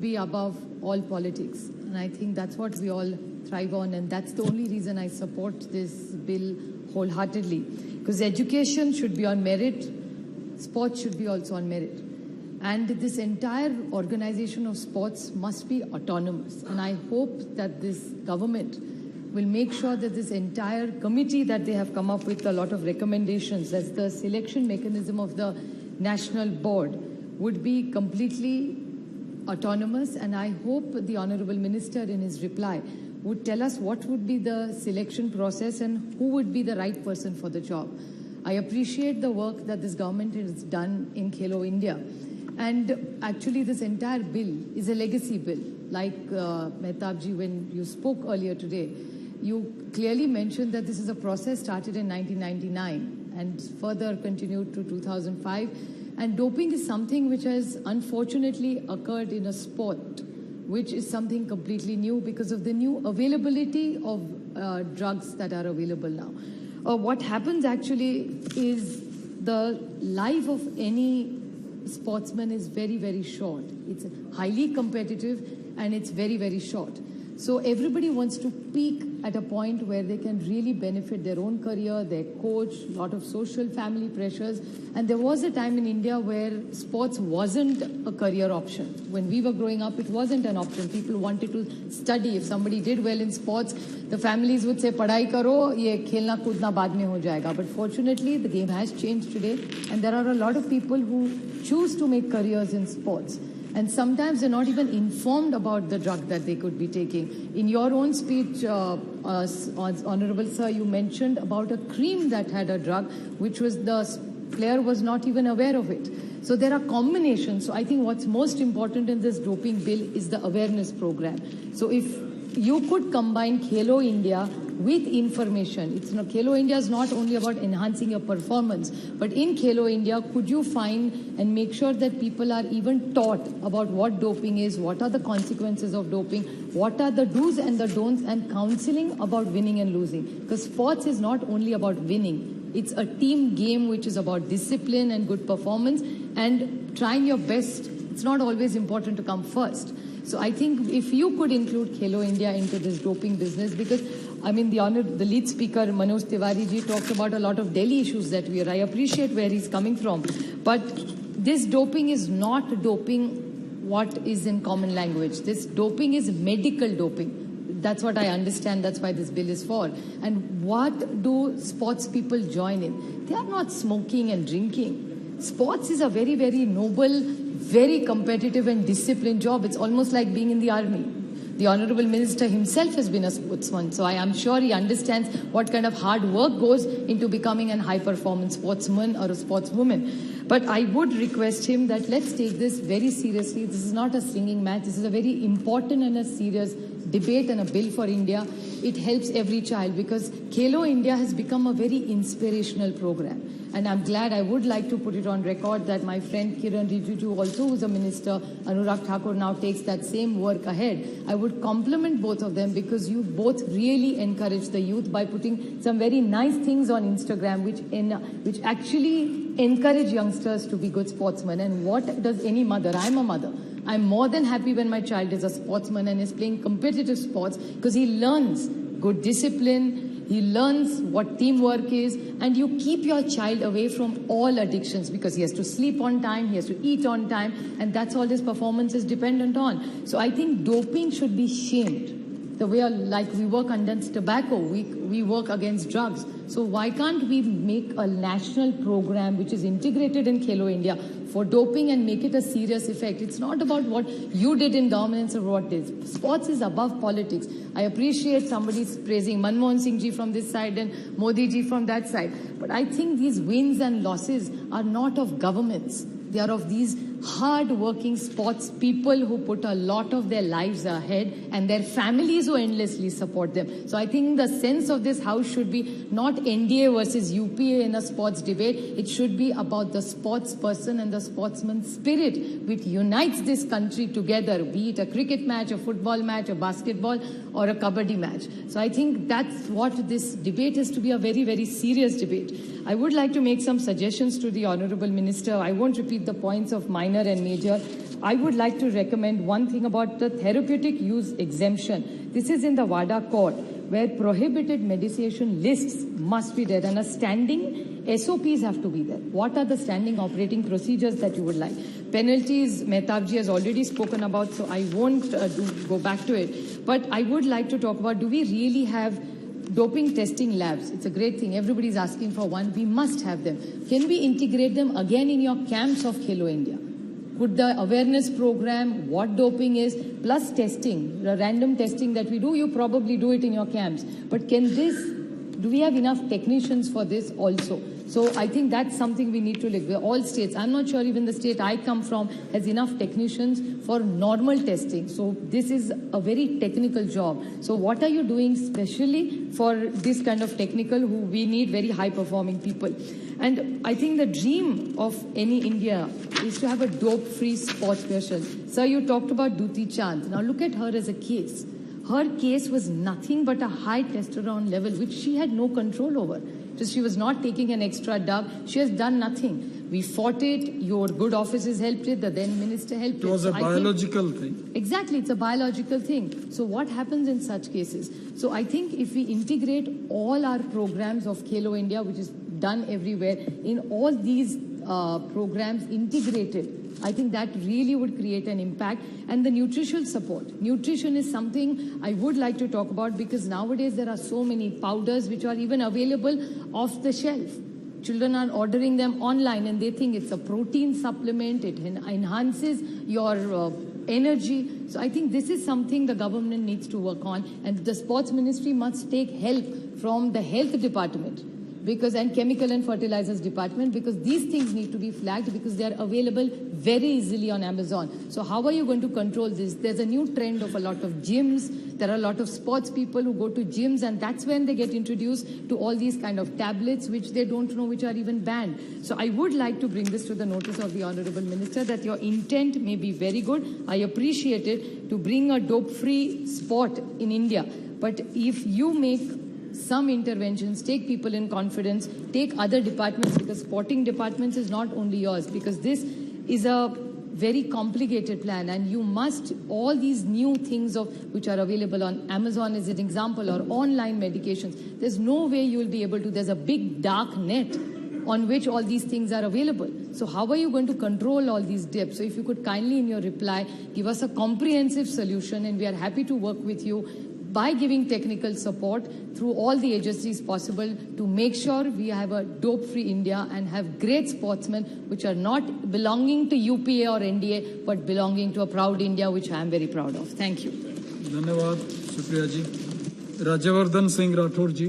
be above all politics. And I think that's what we all thrive on, and that's the only reason I support this bill wholeheartedly. Because education should be on merit, sports should be also on merit. And this entire organization of sports must be autonomous. And I hope that this government will make sure that this entire committee that they have come up with a lot of recommendations as the selection mechanism of the national board would be completely autonomous. And I hope the Honorable Minister in his reply would tell us what would be the selection process and who would be the right person for the job. I appreciate the work that this government has done in Khelo India. And actually this entire bill is a legacy bill. Like Mehtabji, when you spoke earlier today, you clearly mentioned that this is a process started in 1999 and further continued to 2005. And doping is something which has unfortunately occurred in a sport, which is something completely new because of the new availability of drugs that are available now. What happens actually is the life of any sportsman is very, very short. It's highly competitive and it's very, very short. So everybody wants to peak at a point where they can really benefit their own career, their coach, a lot of social family pressures. And there was a time in India where sports wasn't a career option. When we were growing up, it wasn't an option. People wanted to study. If somebody did well in sports, the families would say, "Padhai karo, ye khelna kudna baad mein ho jayega." But fortunately, the game has changed today. And there are a lot of people who choose to make careers in sports. And sometimes they're not even informed about the drug that they could be taking. In your own speech, Honorable Sir, you mentioned about a cream that had a drug, which was the player was not even aware of it. So there are combinations. So I think what's most important in this doping bill is the awareness program. So if you could combine Khelo India with information. Khelo India is not only about enhancing your performance, but in Khelo India, could you find and make sure that people are even taught about what doping is, what are the consequences of doping, what are the do's and the don'ts, and counseling about winning and losing. Because sports is not only about winning. It's a team game which is about discipline and good performance and trying your best. It's not always important to come first. So I think if you could include Khelo India into this doping business, because I mean the lead speaker Manoj Tiwari ji talked about a lot of Delhi issues that I appreciate where he's coming from, but this doping is not doping what is in common language. This doping is medical doping. That's what I understand. That's why this bill is for. And what do sports people join in? They are not smoking and drinking. Sports is a very, very noble, very competitive and disciplined job. It's almost like being in the army. The Honorable Minister himself has been a sportsman, so I am sure he understands what kind of hard work goes into becoming a high-performance sportsman or a sportswoman. But I would request him that let's take this very seriously. This is not a singing match. This is a very important and a serious debate and a bill for India. It helps every child because Khelo India has become a very inspirational program. And I'm glad, I would like to put it on record that my friend Kiran Rijiju, also who's a minister, Anurag Thakur, now takes that same work ahead. I would compliment both of them because you both really encourage the youth by putting some very nice things on Instagram which actually encourage youngsters to be good sportsmen. And what does any mother, I'm a mother, I'm more than happy when my child is a sportsman and is playing competitive sports because he learns good discipline, he learns what teamwork is, and you keep your child away from all addictions because he has to sleep on time, he has to eat on time, and that's all his performance is dependent on. So I think doping should be shamed. The way like we work against tobacco, we work against drugs. So why can't we make a national program which is integrated in Khelo India for doping and make it a serious effect? It's not about what you did in governance or what is. Sports is above politics. I appreciate somebody's praising Manmohan Singh ji from this side and Modi ji from that side. But I think these wins and losses are not of governments. They are of these hard-working sports people who put a lot of their lives ahead and their families who endlessly support them. So I think the sense of this House should be not NDA versus UPA in a sports debate. It should be about the sports person and the sportsman spirit which unites this country together, be it a cricket match, a football match, a basketball or a kabaddi match. So I think that's what this debate is to be, a very, very serious debate. I would like to make some suggestions to the Honourable Minister. I won't repeat the points of mine minor and major. I would like to recommend one thing about the therapeutic use exemption. This is in the WADA court, where prohibited medication lists must be there and a standing SOPs have to be there. What are the standing operating procedures that you would like? Penalties, Mehtabji has already spoken about, so I won't go back to it. But I would like to talk about, do we really have doping testing labs? It's a great thing. Everybody's asking for one. We must have them. Can we integrate them again in your camps of Khelo India? Could the awareness program, what doping is, plus testing, the random testing that we do, you probably do it in your camps. But do we have enough technicians for this also? So I think that's something we need to look at. All states, I'm not sure even the state I come from has enough technicians for normal testing. So this is a very technical job. So what are you doing specially for this kind of technical, who we need very high performing people? And I think the dream of any India is to have a dope-free sports person. Sir, you talked about Duti Chand. Now look at her as a case. Her case was nothing but a high testosterone level, which she had no control over. Just she was not taking an extra dub. She has done nothing. We fought it. Your good offices helped it. The then minister helped it. It was a biological thing. Exactly. It's a biological thing. So what happens in such cases? So I think if we integrate all our programs of Khelo India, which is done everywhere, in all these programs integrated, I think that really would create an impact. And the nutritional support. Nutrition is something I would like to talk about, because nowadays there are so many powders which are even available off the shelf. Children are ordering them online and they think it's a protein supplement, it enhances your energy. So I think this is something the government needs to work on, and the sports ministry must take help from the health department, and chemical and fertilizers department, because these things need to be flagged, because they are available very easily on Amazon. So how are you going to control this? There's a new trend of a lot of gyms. There are a lot of sports people who go to gyms, and that's when they get introduced to all these kind of tablets which they don't know, which are even banned. So I would like to bring this to the notice of the Honorable Minister, that your intent may be very good. I appreciate it, to bring a dope-free sport in India. But if you make some interventions, take people in confidence, take other departments, because sporting departments is not only yours, because this is a very complicated plan, and you must, all these new things which are available on Amazon as an example, or online medications, there's no way you will be able to, there's a big dark net on which all these things are available. So how are you going to control all these dips? So if you could kindly in your reply give us a comprehensive solution, and we are happy to work with you by giving technical support through all the agencies possible, to make sure we have a dope-free India and have great sportsmen which are not belonging to UPA or NDA, but belonging to a proud India, which I am very proud of. Thank you. Dhanyawad, Supriya ji. Rajyavardhan Singh Rathod ji.